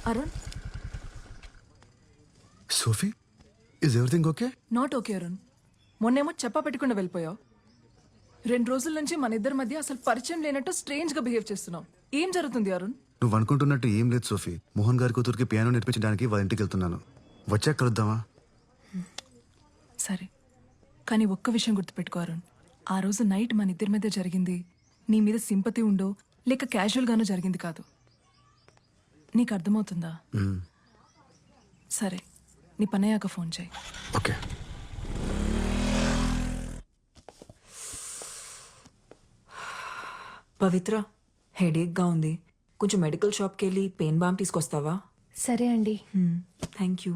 Arun, Sophie, is everything okay? Not okay Arun. మొన్నేమో చెప్పా పెట్టకుండా వెళ్ళిపోయావు. 2 రోజుల నుంచి మన ఇద్దరి మధ్య అసలు పరిచయం లేనట్టు స్ట్రేంజ్ గా బిహేవ్ చేస్తున్నావు. ఏం జరుగుతుంది అరుణ్? నువ్వు అనుకుంటున్నట్టు ఏం లేదు సోఫీ. మోహన్ గారి కూతురికి పియానో నేర్పించడానికి వాళ్ళ ఇంటికి వెళ్తున్నాను. వచ్చాక కలుద్దామా? సరే, కానీ ఒక్క విషయం గుర్తుపెట్టుకో అరుణ్. ఆ రోజు నైట్ మన ఇద్దరి మధ్య జరిగింది నీ మీద సింపతి ఉండో లేక క్యాజువల్ గానో జరిగింది కాదు. నీకు అర్థమవుతుందా? సరే, నీ పనయ్యాక ఫోన్ చేయి. ఓకే. పవిత్ర, హెడేక్గా ఉంది. కొంచెం మెడికల్ షాప్కి వెళ్ళి పెయిన్ బామ్ తీసుకొస్తావా? సరే అండి. Thank you.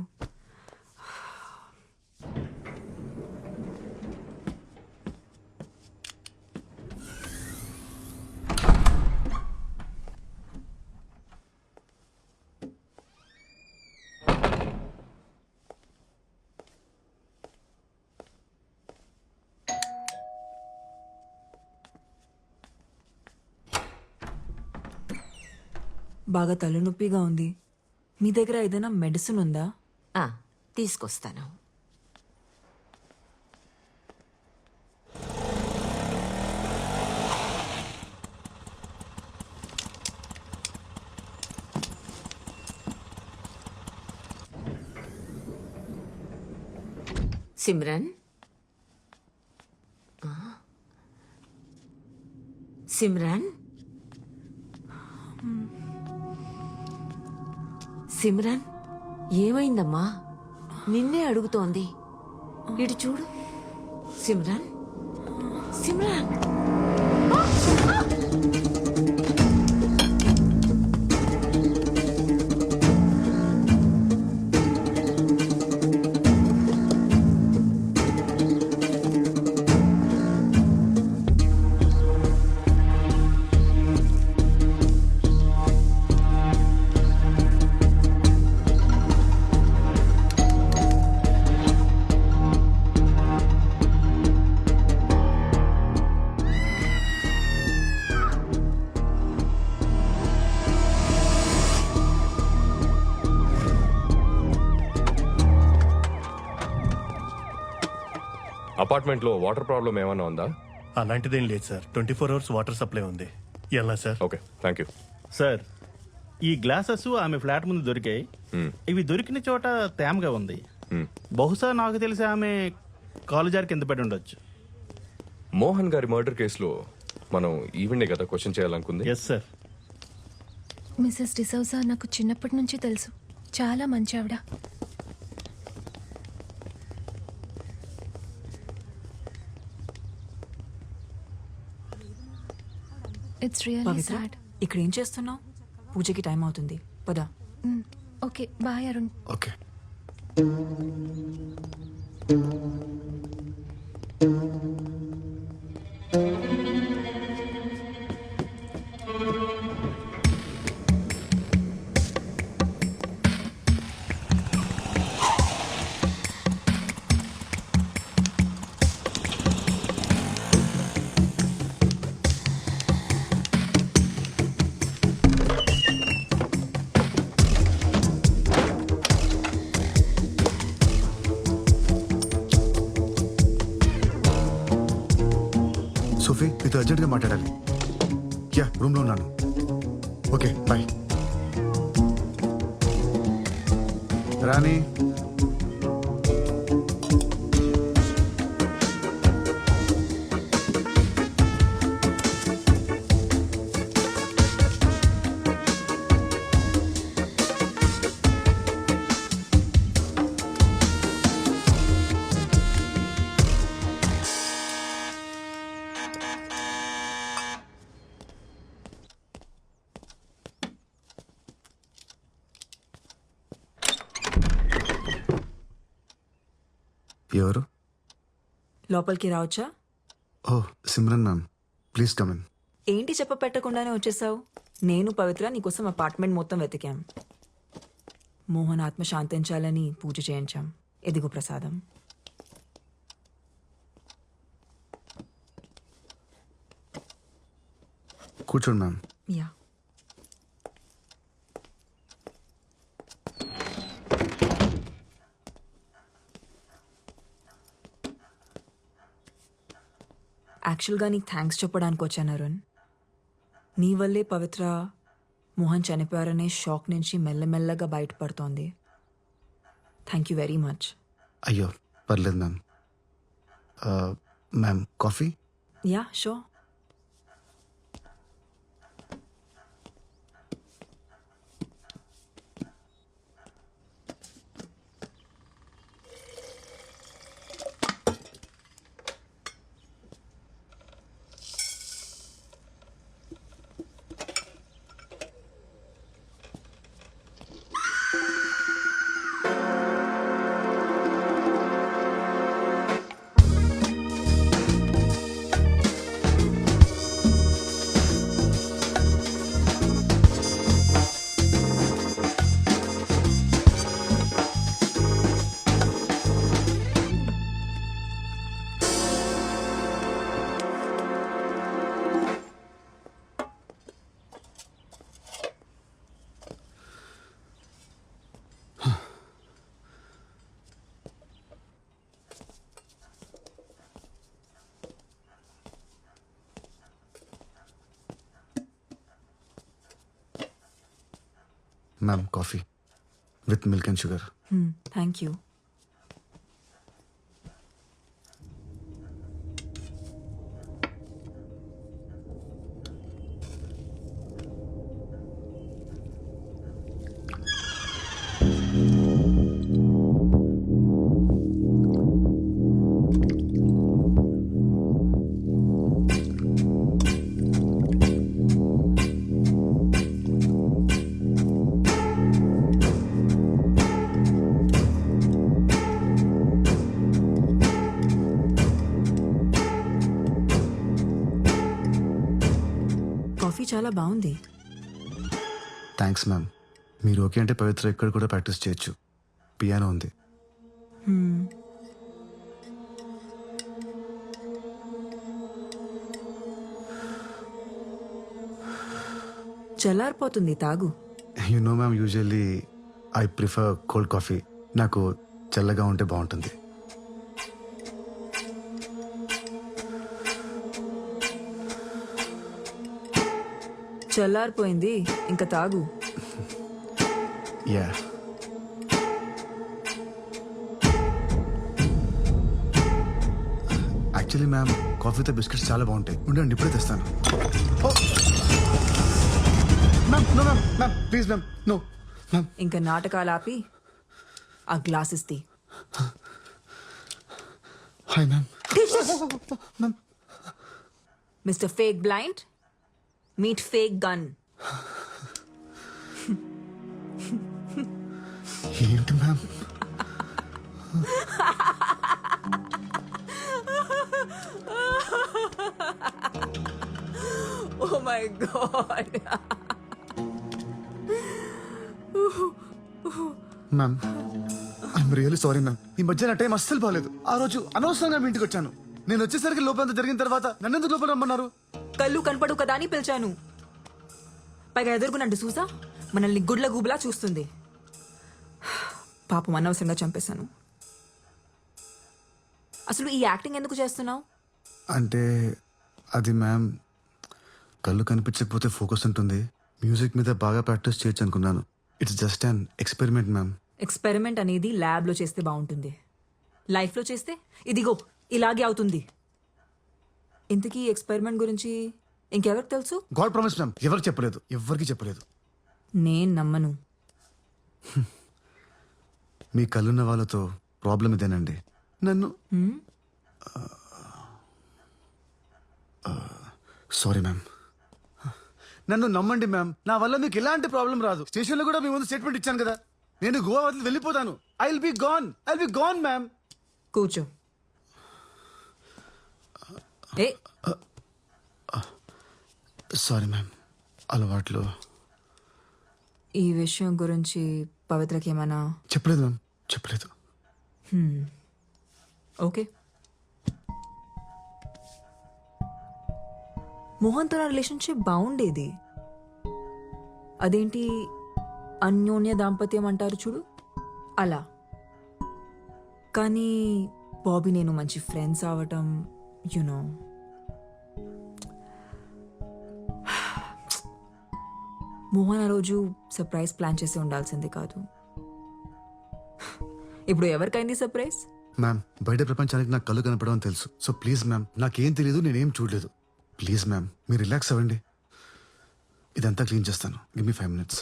బాగా తలనొప్పిగా ఉంది. మీ దగ్గర ఏదైనా మెడిసిన్ ఉందా? తీసుకొస్తాను. సిమ్రన్, సిమ్రన్, సిమ్రన్, ఏమైందమ్మా? నిన్నే అడుగుతోంది. ఇటు చూడు. సిమ్రన్, సిమ్రన్. అపార్ట్మెంట్లో వాటర్ ప్రాబ్లం ఏమైనా ఉందా? అలాంటిదేం లేదు సార్. 24 అవర్స్ వాటర్ సప్లై ఉంది. ఎలా sir? Okay, thank you sir. ఈ గ్లాసెస్ ఆమె ఫ్లాట్ ముందు దొరికాయి. ఇవి దొరికిన చోట తేమగా ఉంది. బహుశా నాకు తెలిసి ఆమె కాలు జారి కింద పడి ఉండొచ్చు. మోహన్ గారి మర్డర్ కేసులో మనం ఈవెండే కదా క్వశ్చన్ చేయాలనుకుంది. Yes sir. మిసెస్ డిసౌజా నాకు చిన్నప్పటి నుంచి తెలుసు. చాలా మంచి ఆవిడ. It's really Pavitra, sad. ఇక్కడ ఏం చేస్తున్నావు? పూజకి టైం అవుతుంది, పదా. Okay, bye Arun. Okay. Sophie, నీతో అర్జెంట్గా మాట్లాడాలి. యా, రూమ్లో ఉన్నాను. Okay, bye. రాణి, ఎవరు? లోపలికి రావచ్చా? ఓ, Simran ma'am, please come in. ఏంటి చెప్ప పెట్టకుండానే వచ్చేసావు? నేను పవిత్ర నీకోసం అపార్ట్మెంట్ మొత్తం వెతికాం. మోహన్ ఆత్మ శాంతించాలని పూజ చేయించాం. ఎదిగు ప్రసాదం. కూర్చోండి మ్యామ్. యా. యాక్చువల్గా నీకు థ్యాంక్స్ చెప్పడానికి వచ్చాను అరుణ్. నీ వల్లే పవిత్ర మోహన్ చనిపోయారనే షాక్ నుంచి మెల్లమెల్లగా బయటపడుతోంది. Thank you very much. అయ్యో పర్లేదు ma'am. Ma'am coffee? Yeah sure. Ma'am coffee with milk and sugar. Thank you. Coffee చాలా బాగుంది. Thanks ma'am. మీరు ఓకే అంటే పవిత్ర ఇక్కడ కూడా ప్రాక్టీస్ చేయొచ్చు. పియానో ఉంది. చల్లారిపోతుంది, తాగు. You know ma'am, usually I prefer cold coffee. నాకు చల్లగా ఉంటే బాగుంటుంది. చల్లారిపోయింది, ఇంకా తాగు. యా. యాక్చువల్లీ మ్యామ్ కాఫీతో బిస్కెట్స్ చాలా బాగుంటాయి. ఉండండి ఇప్పుడే తెస్తాను. Ma'am no ma'am, ma'am please ma'am, no ma'am. ఇంకా నాటకాలు ఆపి ఆ గ్లాసెస్ తీ. Hi ma'am. Ma'am mister fake blind, meet fake gun. ఏంటి ma'am? Oh my god. Ma'am I'm really sorry ma'am. ఈ మధ్య నా టైం అస్సలు బాగాలేదు. ఆ రోజు అనవసరంగా మీ ఇంటికి వచ్చాను. నేను వచ్చేసరికి లోపలంతా జరిగిన తర్వాత నన్నెందుకు లోపల రమ్మన్నారు? కళ్ళు కనపడు కదా అని పిలిచాను. పైగా ఎదుర్కొన్నట్టు చూసా మనల్ని గుడ్ల గూబులా చూస్తుంది. పాపం అనవసరంగా చంపేశాను. అసలు ఈ యాక్టింగ్ ఎందుకు చేస్తున్నావు? అంటే అది మ్యామ్, కళ్ళు కనిపించకపోతే ఫోకస్ ఉంటుంది. మ్యూజిక్ మీద బాగా ప్రాక్టీస్ చేయొచ్చు అనుకున్నాను. It's just an experiment ma'am. Experiment అనేది ల్యాబ్లో చేస్తే బాగుంటుంది. లైఫ్లో చేస్తే ఇదిగో ఇలాగే అవుతుంది. ఇంతకీ ఎక్స్పెరిమెంట్ గురించి ఇంకెవరికి తెలుసు? గాడ్ ప్రామిస్ మ్యామ్, ఎవరికి చెప్పలేదు, ఎవరికి చెప్పలేదు. నేను నమ్మను. మీ కళ్ళున్న వాళ్ళతో ప్రాబ్లం ఇదేనండి. నన్ను సారీ మ్యామ్, నన్ను నమ్మండి మ్యామ్. నా వల్ల మీకు ఎలాంటి ప్రాబ్లం రాదు. స్టేషన్లో కూడా మీ ముందు స్టేట్మెంట్ ఇచ్చాను కదా. నేను గోవా వదిలి వెళ్ళిపోతాను. I will be gone ma'am. కూర్చో. ఏ సారీ మ్యామ్, అలవాట్లు. ఈ విషయం గురించి పవిత్రకి ఏమైనా? చెప్పలేదు మ్యామ్, చెప్పలేదు. ఓకే. మోహన్తో నా రిలేషన్షిప్ బాగుండేది. అదేంటి అన్యోన్య దాంపత్యం అంటారు చూడు, అలా. కానీ బాబీ నేను మంచి ఫ్రెండ్స్ అవటం, యునో, మోహన్ ఆ రోజు సర్ప్రైజ్ ప్లాన్ చేసి ఉండాల్సింది కాదు. ఇప్పుడు ఎవరికైంది సర్ప్రైజ్? మ్యామ్ బయట ప్రపంచానికి నాకు కళ్ళు కనపడమని తెలుసు. సో ప్లీజ్ మ్యామ్, నాకేం తెలియదు, నేనేం చూడలేదు. ప్లీజ్ మ్యామ్, మీరు రిలాక్స్ అవ్వండి. ఇదంతా క్లీన్ చేస్తాను. Give me 5 minutes.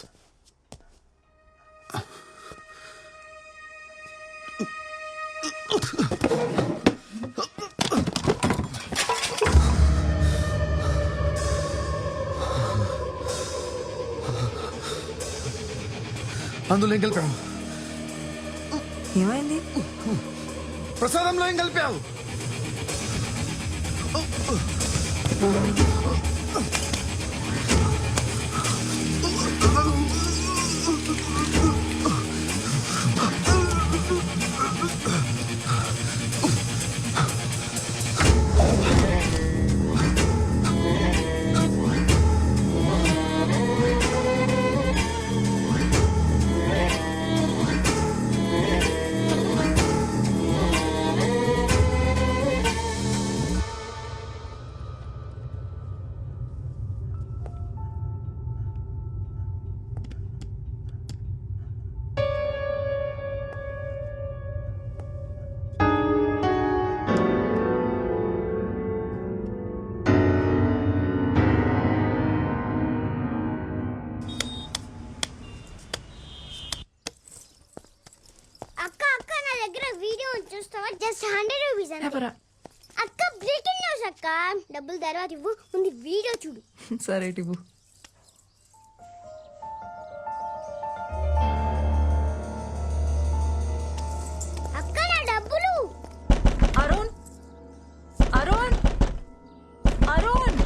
అందులో ఏం కలిపావు? ఏమైంది? ప్రసాదంలో ఏం కలిపావు? అక్క అక్క నా దగ్గర వీడియో చూస్తావా? జస్ట్ 100 రూపీస్ అంతే. ఎవరా? అక్క బ్రేకింగ్ న్యూస్ అక్క. డబ్బులు తర్వాత ఇవ్వు, ముందు వీడియో చూడు. సరే ఇవ్వు. అక్క నా డబ్బులు. అరుణ్, అరుణ్, అరుణ్.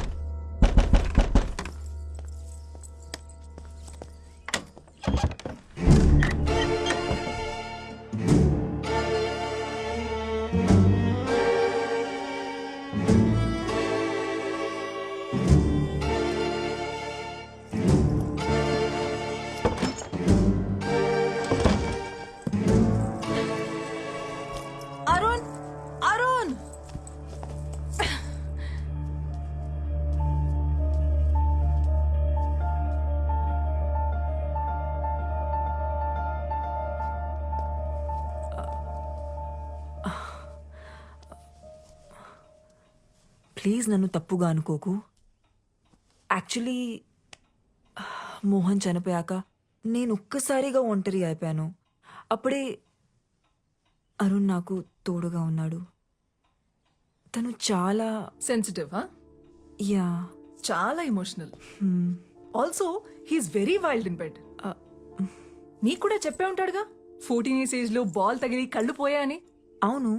అరుణ్, అరుణ్. ప్లీజ్ నన్ను తప్పుగా అనుకోకు. యాక్చువల్లీ మోహన్ చనిపోయాక నేను ఒక్కసారిగా ఒంటరి అయిపోయాను. అప్పుడే అరుణ్ నాకు తోడుగా ఉన్నాడు. తను చాలా సెన్సిటివ్. యా చాలా emotional. Also he's very wild in bed. నీకు కూడా చెప్పే ఉంటాడుగా 14 years ఏజ్ లో బాల్ తగిలి కళ్ళు పోయాయని. అవును.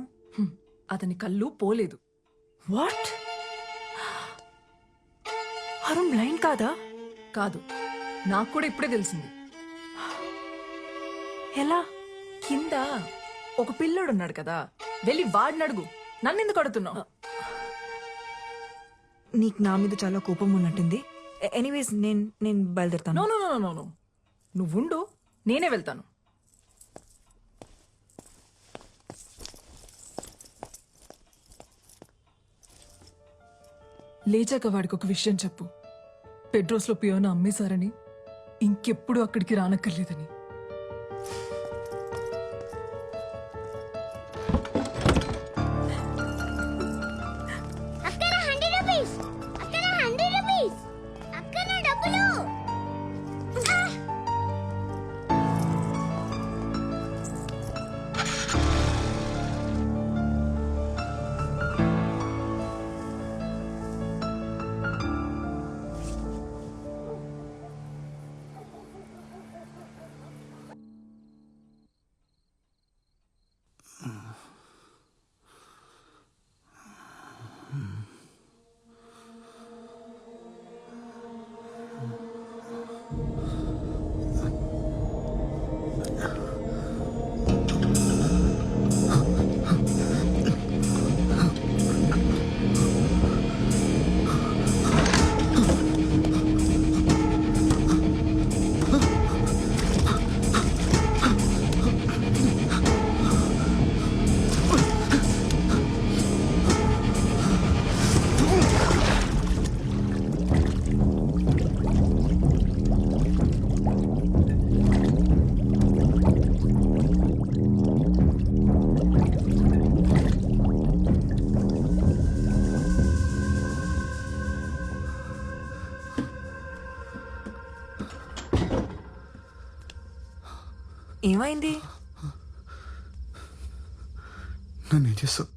అతని కళ్ళు పోలేదు. వాట్? అరుణ్ బ్లైండ్ కాదా? కాదు, నాకు కూడా ఇప్పుడే తెలిసింది. ఎలా? కింద ఒక పిల్లోడున్నాడు కదా, వెళ్ళి వాడిని అడుగు. నన్నెందుకు అడుగుతున్నావు? నీకు నా మీద చాలా కోపం ఉన్నట్టుంది. ఎనీవేస్ నేను బయలుదేరుతాను. No no no no no, నువ్వుండు, నేనే వెళ్తాను. లేచాక వాడికి ఒక విషయం చెప్పు. పెడ్రోస్లో పియోన అమ్మేశారని, ఇంకెప్పుడు అక్కడికి రానక్కర్లేదని. అక్క నా 100 రూపీస్. అక్క నా 100 రూపీస్. అక్క నా డబ్బులు. ఏమైంది? నన్ను ఏం చేస్తావు?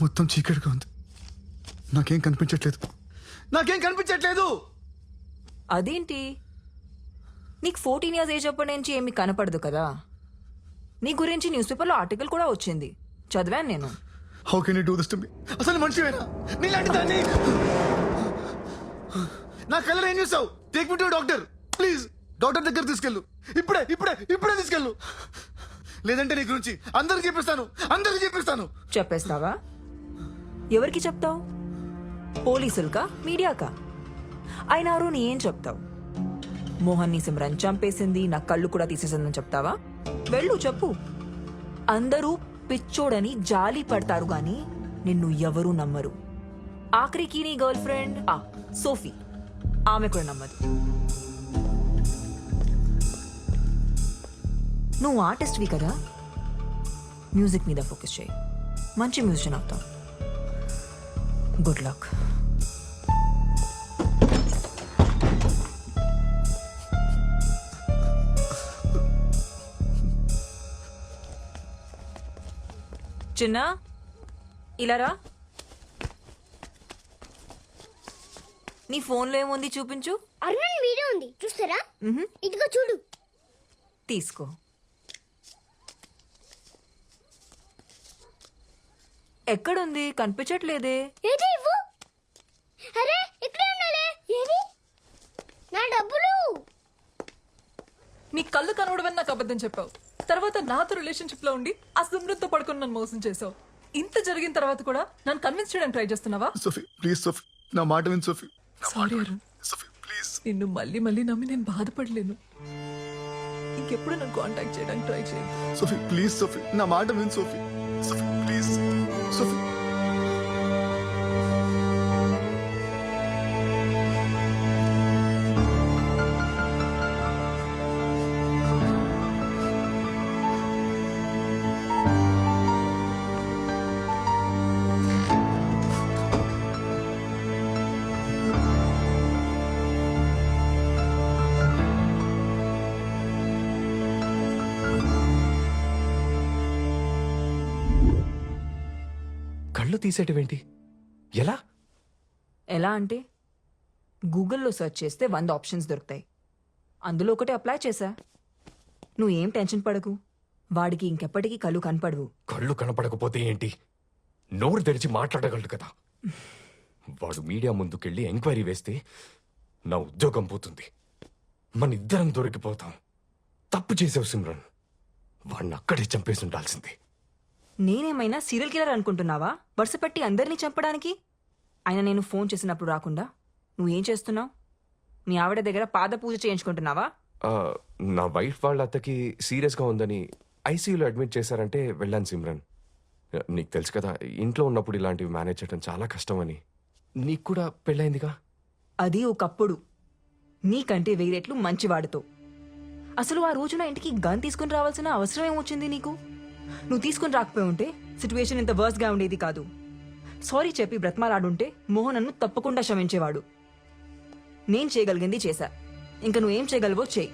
మొత్తం చీకటిగా ఉంది. నాకేం కనిపించట్లేదు. అదేంటి, నీకు 14 years ఏజ్ అప్పటి నుంచి ఏమీ కనపడదు కదా. నీ గురించి న్యూస్ పేపర్లో ఆర్టికల్ కూడా వచ్చింది, చదివాను నేను. How can you do this to me? అసలు మనిషివేనా? నీలాంటి దాన్ని నా కళ్ళలో ఏం చూసావు? Take me to doctor please. Doctor దగ్గర తీసుకెళ్ళు. ఇప్పుడే తీసుకెళ్ళు. లేదంటే నీ గురించి అందరికి చెప్పిస్తాను. చెప్పేస్తావా? ఎవరికి చెప్తావు? పోలీసులకా, మీడియాకా? అయినా నీ ఏం చెప్తావు? మోహన్ని సిమ్రన్ చంపేసింది, నా కళ్ళు కూడా తీసేసిందని చెప్తావా? వెళ్ళు చెప్పు. అందరూ పిచ్చోడని జాలి పడతారు గాని నిన్ను ఎవరూ నమ్మరు. ఆఖరికి నీ గర్ల్ ఫ్రెండ్ సోఫీ, ఆమె కూడా నమ్మదు. నువ్వు ఆర్టిస్ట్వి కదా, మ్యూజిక్ మీద ఫోకస్ చేయి. మంచి మ్యూజిషియన్ అవుతావు. Good luck. చిన్న, ఇలా రా. నీ ఫోన్లో ఏముంది చూపించు. అరుణ్ వీడియో ఉంది, చూస్తారా? ఇదిగో చూడు. తీసుకో. ఎక్కడుంది? కనిపించట్లేదే. ఏది ఇవ్వు. అరే ఇక్కడే ఉండాలి. ఏది? నా డబ్బులు. నీ కళ్ళు కనవడమని నాకు అబద్ధం చెప్పావు. తర్వాత నాతో రిలేషన్షిప్ లో ఉండి ఆ సిమ్రన్తో పడుకొని నన్ను మోసం చేసావు. ఇంత జరిగిన తర్వాత కూడా నన్ను కన్విన్స్ చేయడానికి ట్రై చేస్తున్నావా? సోఫీ ప్లీజ్, సోఫీ నా మాట విను. Sophie sorry Arun, Sophie please. నిన్ను మళ్ళీ నమ్మి నేను బాధపడలేను. ఇంకెప్పుడు నన్ను కాంటాక్ట్ చేయడానికి ట్రై చేయి. సోఫీ ప్లీజ్, సోఫీ నా మాట విను. Sophie please. సోఫీ కళ్ళు తీసేటివేంటి? ఎలా? ఎలా అంటే, గూగుల్లో సెర్చ్ చేస్తే 100 ఆప్షన్స్ దొరుకుతాయి. అందులో ఒకటి అప్లై చేశా. నువ్వేం టెన్షన్ పడకు, వాడికి ఇంకెప్పటికీ కళ్ళు కనపడవు. కళ్ళు కనపడకపోతే ఏంటి? నోరు తెరిచి మాట్లాడగలడు కదా. వాడు మీడియా ముందుకెళ్ళి ఎంక్వైరీ వేస్తే నా ఉద్యోగం పోతుంది. మన ఇద్దరం దొరికిపోతాం. తప్పు చేసావు సిమ్రన్. వాడిని అక్కడే చంపేసి ఉండాల్సింది. నేనేమైనా సీరియల్ కిల్లర్ అనుకుంటున్నావా వరుస పెట్టి అందరినీ చంపడానికి? ఆయన నేను ఫోన్ చేసినప్పుడు రాకుండా నువ్వేం చేస్తున్నావు? మీ ఆవిడ దగ్గర పాద పూజ చేయించుకుంటున్నావా? నా వైఫ్ వాళ్ళ అత్తకి సీరియస్గా ఉందని ఐసీయూలో అడ్మిట్ చేశారంటే వెళ్ళాను సిమ్రన్. నీకు తెలుసు కదా, ఇంట్లో ఉన్నప్పుడు ఇలాంటివి మేనేజ్ చేయడం చాలా కష్టమని. నీకు కూడా పెళ్ళైందిగా. అది ఒకప్పుడు, నీకంటే వేరేట్లు మంచివాడితో. అసలు ఆ రోజున ఇంటికి గన్ తీసుకుని రావాల్సిన అవసరం ఏమొచ్చింది నీకు? నువ్వు తీసుకుని రాకపోయి ఉంటే సిచ్యువేషన్ ఇంత వర్స్గా ఉండేది కాదు. సారీ చెప్పి బ్రతమాలాడుంటే మోహన్ నన్ను తప్పకుండా క్షమించేవాడు. నేను చేయగలిగింది చేశా, ఇంకా నువ్వేం చేయగలవో చేయి.